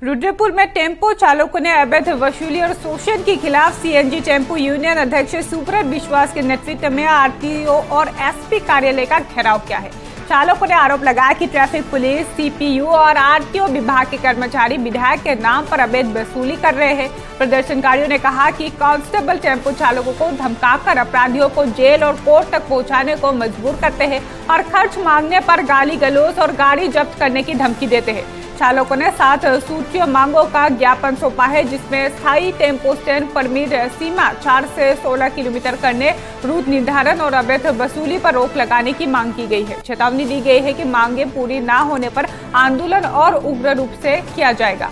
रुद्रपुर में टेम्पो चालकों ने अवैध वसूली और शोषण के खिलाफ सीएनजी टेम्पो यूनियन अध्यक्ष सुब्रत विश्वास के नेतृत्व में आरटीओ और एसपी कार्यालय का घेराव किया है। चालकों ने आरोप लगाया कि ट्रैफिक पुलिस, सीपीयू और आरटीओ विभाग के कर्मचारी विधायक के नाम पर अवैध वसूली कर रहे हैं। प्रदर्शनकारियों ने कहा कि कांस्टेबल टेम्पो चालकों को धमकाकर अपराधियों को जेल और कोर्ट तक पहुंचाने को मजबूर करते हैं और खर्च मांगने पर गाली गलौज और गाड़ी जब्त करने की धमकी देते हैं। चालकों ने 7 सूचियों मांगों का ज्ञापन सौंपा है, जिसमें स्थायी टेम्पो स्टैंड परमिट सीमा 4 से 16 किलोमीटर करने, रूट निर्धारण और अवैध वसूली पर रोक लगाने की मांग की गई है। चेतावनी दी गई है कि मांगे पूरी न होने पर आंदोलन और उग्र रूप से किया जाएगा।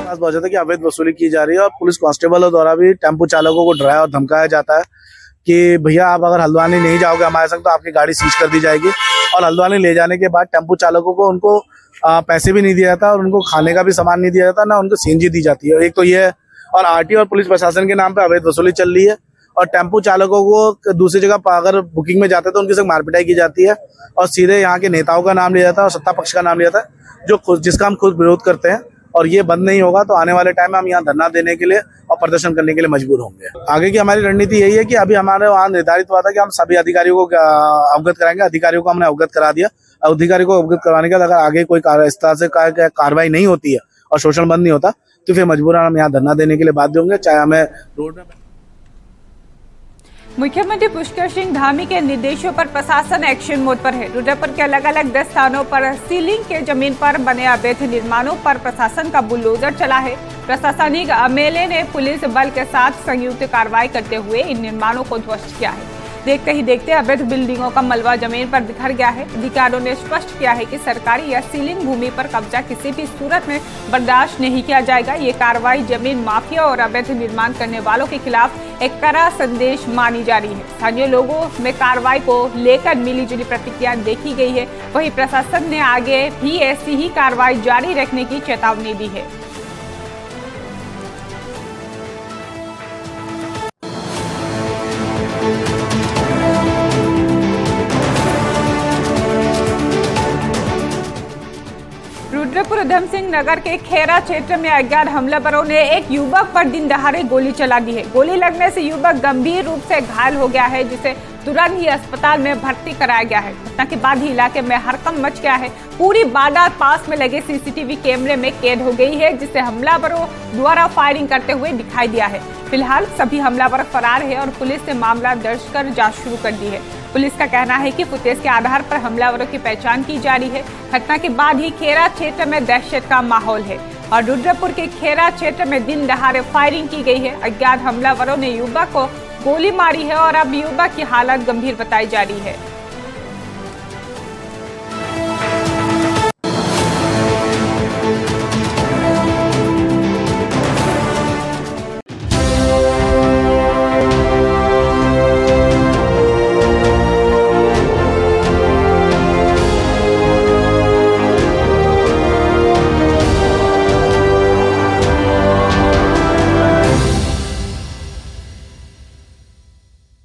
बहुत ज्यादा कि अवैध वसूली की जा रही है और पुलिस कांस्टेबलों द्वारा भी टेम्पो चालकों को डराया और धमकाया जाता है कि भैया आप अगर हल्द्वानी नहीं जाओगे हमारे संग तो आपकी गाड़ी सीज कर दी जाएगी। और हल्द्वानी ले जाने के बाद टेम्पो चालकों को उनको पैसे भी नहीं दिया जाता और उनको खाने का भी सामान नहीं दिया जाता, ना उनको सीएनजी दी जाती है। एक तो ये है, और आरटीओ और पुलिस प्रशासन के नाम पे अवैध वसूली चल रही है। और टेम्पो चालकों को दूसरी जगह अगर बुकिंग में जाते तो उनके संग मारपिटाई की जाती है और सीधे यहाँ के नेताओं का नाम लिया जाता है और सत्ता पक्ष का नाम लिया जाता है, जिसका हम खुद विरोध करते हैं। और ये बंद नहीं होगा तो आने वाले टाइम में हम यहाँ धरना देने के लिए और प्रदर्शन करने के लिए मजबूर होंगे। आगे की हमारी रणनीति यही है कि अभी हमारे वहाँ निर्धारित हुआ था कि हम सभी अधिकारियों को अवगत कराएंगे। अधिकारियों को हमने अवगत करा दिया। अधिकारियों को अवगत कराने के बाद अगर आगे कोई इस तरह से कार्रवाई नहीं होती है और शोषण बंद नहीं होता तो फिर मजबूरन हम यहाँ धरना देने के लिए बाध्य होंगे, चाहे हमें रोड में। मुख्यमंत्री पुष्कर सिंह धामी के निर्देशों पर प्रशासन एक्शन मोड पर है। रुद्रपुर के अलग अलग 10 स्थानों पर सीलिंग के जमीन पर बने अवैध निर्माणों पर प्रशासन का बुलडोजर चला है। प्रशासनिक अमले ने पुलिस बल के साथ संयुक्त कार्रवाई करते हुए इन निर्माणों को ध्वस्त किया है। देखते ही देखते अवैध बिल्डिंगों का मलबा जमीन पर बिखर गया है। अधिकारियों ने स्पष्ट किया है कि सरकारी या सीलिंग भूमि पर कब्जा किसी भी सूरत में बर्दाश्त नहीं किया जाएगा। ये कार्रवाई जमीन माफिया और अवैध निर्माण करने वालों के खिलाफ एक कड़ा संदेश मानी जा रही है। स्थानीय लोगों में कार्रवाई को लेकर मिलीजुली प्रतिक्रिया देखी गई है। वहीं प्रशासन ने आगे भी ऐसी ही कार्रवाई जारी रखने की चेतावनी दी है। रुद्रपुर उधम सिंह नगर के खेरा क्षेत्र में अज्ञात हमलावरों ने एक युवक पर दिन दहाड़े गोली चला दी है। गोली लगने से युवक गंभीर रूप से घायल हो गया है, जिसे तुरंत ही अस्पताल में भर्ती कराया गया है। घटना के बाद ही इलाके में हड़कंप मच गया है। पूरी वारदात पास में लगे सीसीटीवी कैमरे में कैद हो गई है, जिसे हमलावरों द्वारा फायरिंग करते हुए दिखाई दिया है। फिलहाल सभी हमलावर फरार है और पुलिस ने मामला दर्ज कर जांच शुरू कर दी है। पुलिस का कहना है कि फुटेज के आधार पर हमलावरों की पहचान की जा रही है। घटना के बाद ही खेरा क्षेत्र में दहशत का माहौल है और रुद्रपुर के खेरा क्षेत्र में दिन दहाड़े फायरिंग की गई है। अज्ञात हमलावरों ने युवक को गोली मारी है और अब युवक की हालत गंभीर बताई जा रही है।